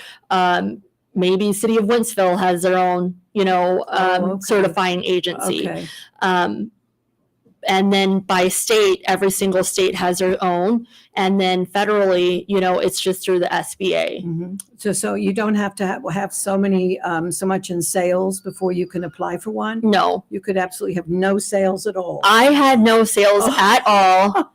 maybe city of Wentzville has their own, okay. certifying agency. Okay. And then by state, every single state has their own. And then federally, it's just through the SBA. Mhm. So you don't have to have so much in sales before you can apply for one? No, You could absolutely have no sales at all. I had no sales at all.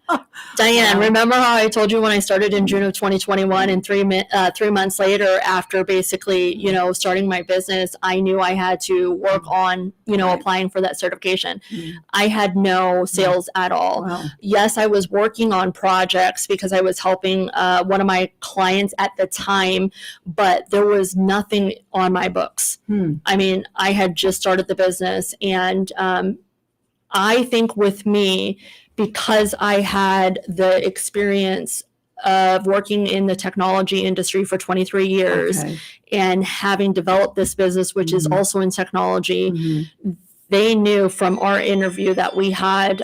Diane, Wow. remember how I told you when I started in June of 2021, and 3 months later, after basically, starting my business, I knew I had to work on, Right. applying for that certification. Mhm. I had no sales at all. Wow. Yes, I was working on projects because I was helping one of my clients at the time, but there was nothing on my books. Hmm. I mean, I had just started the business, and I think with me, because I had the experience of working in the technology industry for 23 years Okay. and having developed this business, which is Mhm. also in technology, Mhm. they knew from our interview that we had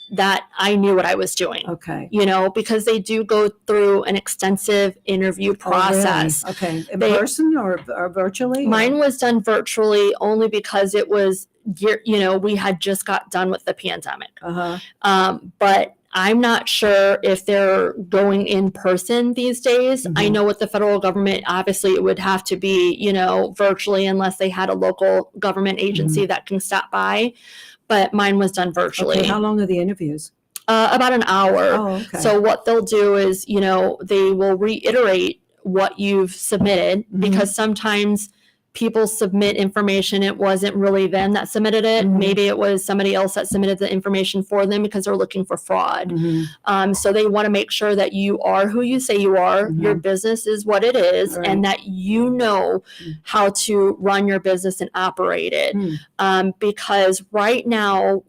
that I knew what I was doing. Okay. Because they do go through an extensive interview process. Oh, really? Okay. In They- person or virtually? Mine was done virtually only because it was, we had just got done with the pandemic. Uh-huh. But I'm not sure if they're going in person these days. I Mhm. know with the federal government, obviously it would have to be, virtually unless they had a local government agency that can stop by. But mine was done virtually. Okay. How long are the interviews? About an hour. Oh, okay. So what they'll do is, they will reiterate what you've submitted because sometimes people submit information. It wasn't really them that submitted it. Maybe it was somebody else that submitted the information for them because they're looking for fraud. So they want to make sure that you are who you say you are. Your business is what it is, and that you know how to run your business and operate it. Because right now,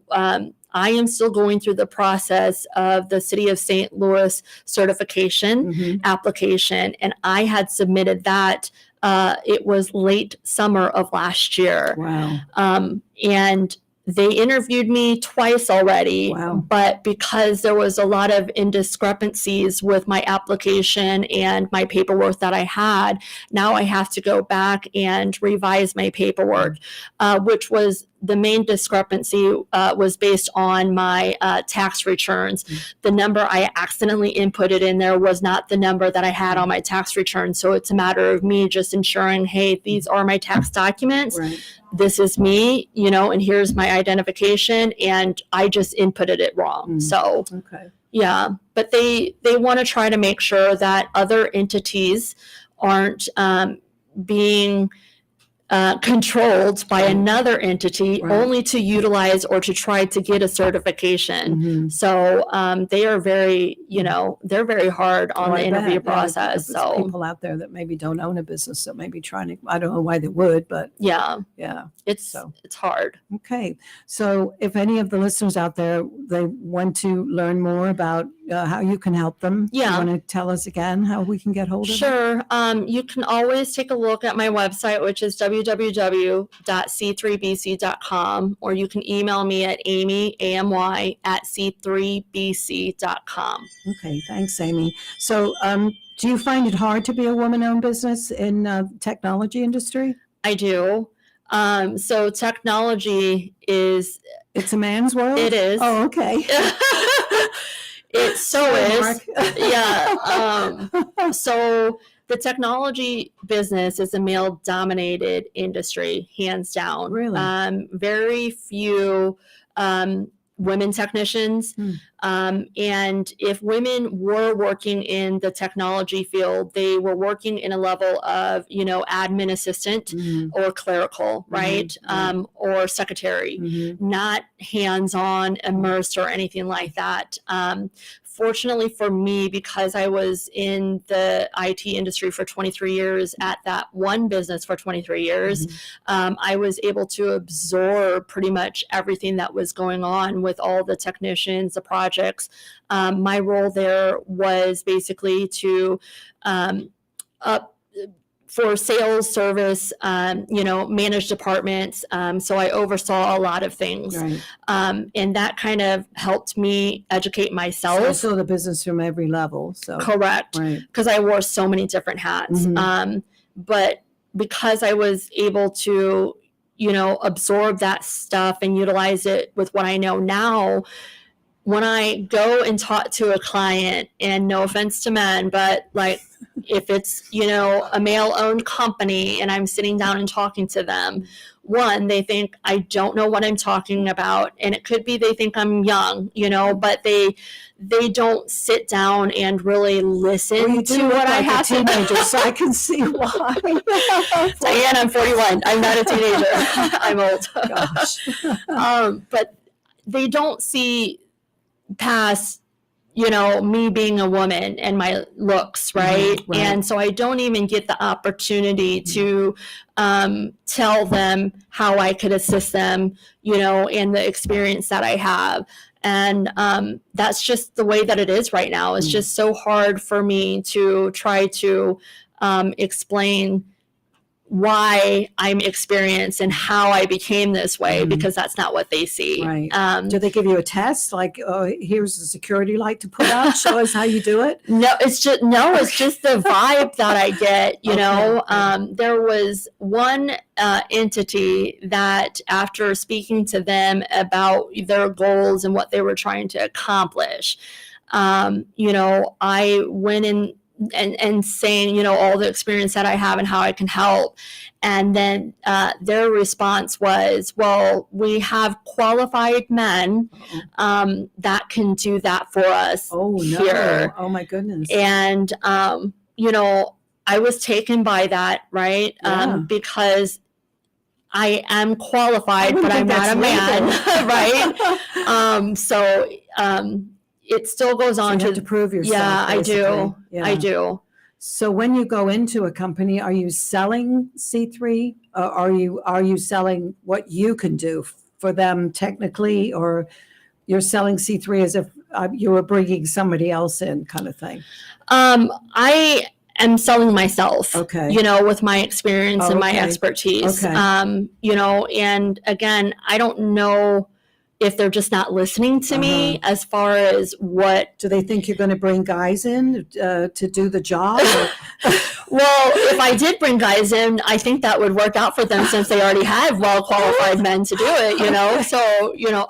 I am still going through the process of the City of St. Louis certification application, and I had submitted that. It was late summer of last year. Wow. And they interviewed me twice already, but because there was a lot of indiscrepancies with my application and my paperwork that I had, now I have to go back and revise my paperwork, which was the main discrepancy was based on my tax returns. The number I accidentally inputted in there was not the number that I had on my tax return. So it's a matter of me just ensuring, hey, these are my tax documents. This is me, and here's my identification. And I just inputted it wrong. So, yeah, but they want to try to make sure that other entities aren't being controlled by another entity only to utilize or to try to get a certification. So they are very, they're very hard on the interview process. So people out there that maybe don't own a business that may be trying to, I don't know why they would, but yeah, it's hard. Okay. So if any of the listeners out there, they want to learn more about how you can help them. You want to tell us again how we can get hold of them? Sure. You can always take a look at my website, which is www.c3bc.com, or you can email me at amy@c3bc.com. Okay. Thanks, Amy. So do you find it hard to be a woman-owned business in technology industry? I do. So technology is... It's a man's world? It is. Oh, okay. It so is. Yeah. So the technology business is a male-dominated industry, hands down. Really? Very few women technicians. And if women were working in the technology field, they were working in a level of, admin assistant or clerical, right? Or secretary, not hands-on, immersed or anything like that. Fortunately for me, because I was in the IT industry for 23 years at that one business for 23 years, I was able to absorb pretty much everything that was going on with all the technicians, the projects. My role there was basically to for sales, service, manage departments. So I oversaw a lot of things. And that kind of helped me educate myself. So I saw the business from every level. So correct. Because I wore so many different hats. But because I was able to, absorb that stuff and utilize it with what I know now, when I go and talk to a client, and no offense to men, but like if it's, a male-owned company and I'm sitting down and talking to them, one, they think I don't know what I'm talking about. And it could be they think I'm young, but they don't sit down and really listen to what I have to teenager, so I can see why. Diane, I'm 41. I'm not a teenager. I'm old. Gosh. But they don't see past, me being a woman and my looks, right? And so I don't even get the opportunity to tell them how I could assist them, and the experience that I have. And that's just the way that it is right now. It's just so hard for me to try to explain why I'm experienced and how I became this way, because that's not what they see. Do they give you a test? Like, oh, here's a security light to put up. Show us how you do it. No, it's just the vibe that I get, There was one entity that after speaking to them about their goals and what they were trying to accomplish, I went and and saying, you know, all the experience that I have and how I can help. And then their response was, well, we have qualified men that can do that for us here. Oh my goodness. And, you know, I was taken by that, right? Yeah. Because I am qualified, but I'm not a man, right? So it still goes So on you have to prove yourself. Yeah, I do. basically. Yeah. I do. So when you go into a company, are you selling C3? Or are you selling what you can do for them technically, or you're selling C3 as if you were bringing somebody else in, kind of thing? I am selling myself, Okay. you know, with my experience and my Okay. expertise. Okay. You know, and again, I don't know if they're just not listening to me as far as what. Do they think you're going to bring guys in to do the job? Well, if I did bring guys in, I think that would work out for them since they already have well-qualified men to do it, you know? So, you know,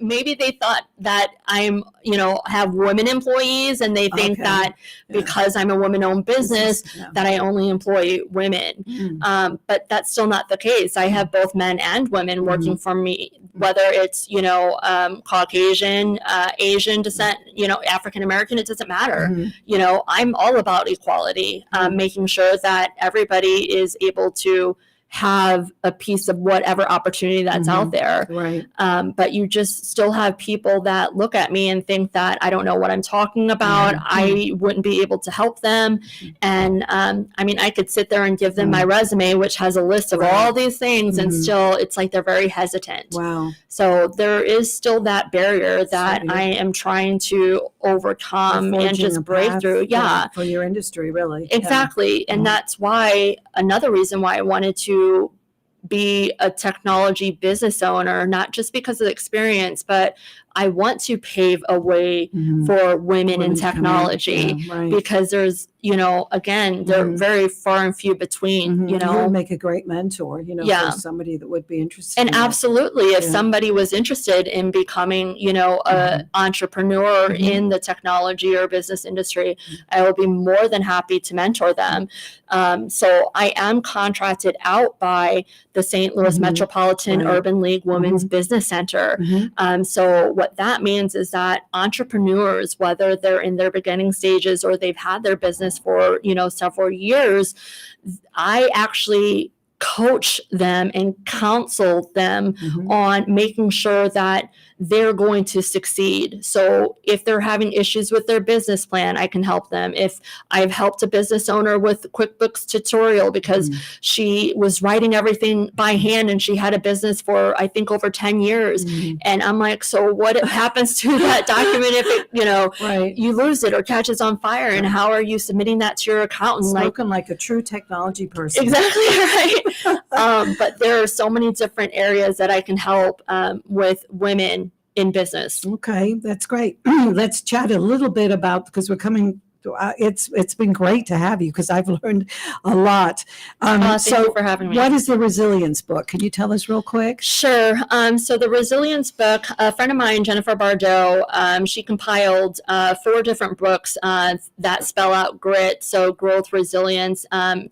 maybe they thought that I'm, you know, have women employees, and they think Okay. that because I'm a woman-owned business Yeah. that I only employ women. But that's still not the case. I have both men and women working for me, whether it's, you know, Caucasian, Asian descent, you know, African-American, it doesn't matter. You know, I'm all about equality, making sure that everybody is able to have a piece of whatever opportunity that's out there. Right. But you just still have people that look at me and think that I don't know what I'm talking about. I wouldn't be able to help them. And I mean, I could sit there and give them my resume, which has a list of all these things, and still it's like they're very hesitant. Wow. So there is still that barrier that you're- I am trying to overcome and Forging just a break path through. Yeah. For your industry, really. Exactly. And that's why another reason why I wanted to be a technology business owner, not just because of the experience, but I want to pave a way for women in Women to come in. technology, Yeah, right. because there's, you know, again, they're very far and few between, you You know. would make a great mentor, you know, Yeah. for somebody that would be interested. And in that. absolutely, if Yeah. somebody was interested in becoming, you know, a entrepreneur in the technology or business industry, I will be more than happy to mentor them. So I am contracted out by the St. Louis Metropolitan Right. Urban League Women's Business Center. So what that means is that entrepreneurs, whether they're in their beginning stages or they've had their business for, you know, several years, I actually coach them and counsel them on making sure that they're going to succeed. So if they're having issues with their business plan, I can help them. If I've helped a business owner with QuickBooks tutorial because she was writing everything by hand and she had a business for, I think, over 10 years. And I'm like, so what happens to that document if it, you know, you lose it or catches on fire? And how are you submitting that to your accountant? Spoken like a true technology person. Exactly right. But there are so many different areas that I can help with women in business. Okay, that's great. Let's chat a little bit about, because we're coming. It's been great to have you, because I've learned a lot. Thank you for having me. What is the Resilience book? Can you tell us real quick? Sure. So the Resilience book, a friend of mine, Jennifer Bardot, she compiled 4 different books that spell out grit. So growth, resilience, I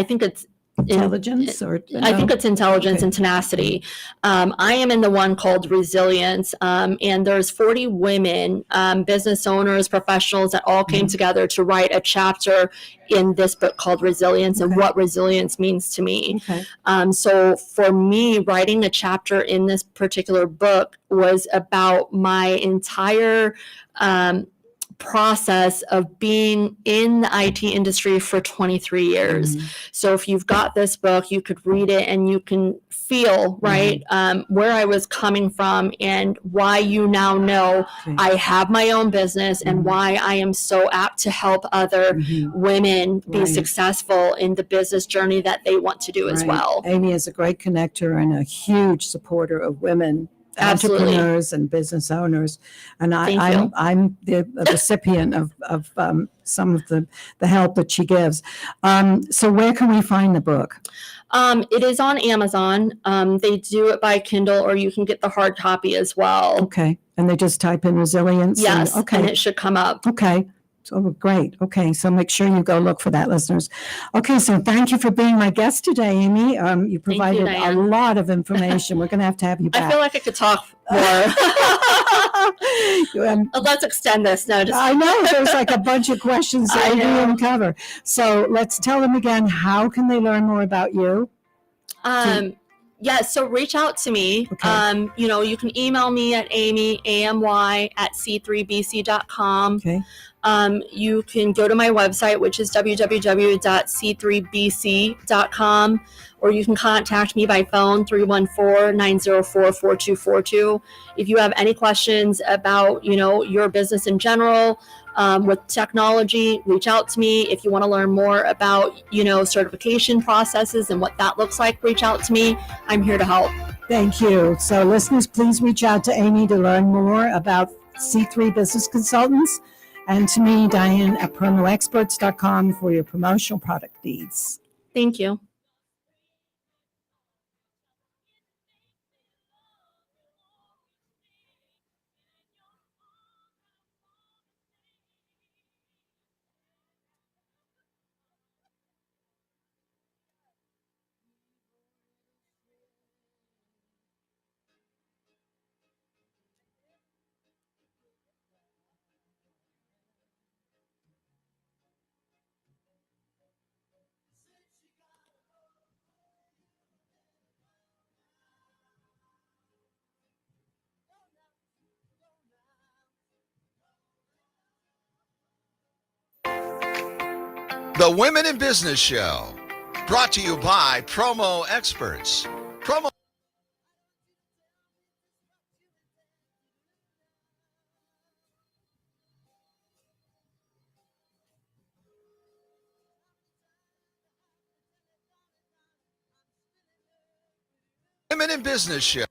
think it's Intelligence, or I think it's intelligence Okay. and tenacity. I am in the one called Resilience, and there's 40 women, business owners, professionals that all came together to write a chapter in this book called Resilience and what resilience means to me. Okay. So for me, writing a chapter in this particular book was about my entire process of being in the IT industry for 23 years. So if you've got this book, you could read it and you can feel, right, where I was coming from and why you now know I have my own business and why I am so apt to help other women be successful in the business journey that they want to do as Right. well. Amy is a great connector and a huge supporter of women Absolutely. entrepreneurs and business owners. And Thank you. I'm the recipient of some of the help that she gives. So where can we find the book? It is on Amazon. They do it by Kindle, or you can get the hard copy as well. Okay. And they just type in resilience. Yes, Okay. and it should come up. Okay. So great. Okay. So make sure you go look for that, listeners. Okay. So thank you for being my guest today, Amy. You provided a Diane. lot of information. We're going to have you back. I feel like I could talk more. Let's extend this. No, just I know there's like a bunch of questions I that we know. didn't cover. So let's tell them again, how can they learn more about you? Yeah, so reach out to me. Okay. You can email me at amy@c3bc.com. Okay. You can go to my website, which is www.c3bc.com, or you can contact me by phone, 314-904-4242. If you have any questions about, your business in general, with technology, reach out to me. If you want to learn more about, certification processes and what that looks like, reach out to me. I'm here to help. Thank you. So listeners, please reach out to Amy to learn more about C3 Business Consultants, and to me, Diane, at promoexperts.com for your promotional product needs. Thank you. The Women in Business Show, brought to you by Promo Experts. Promo Women in Business Show.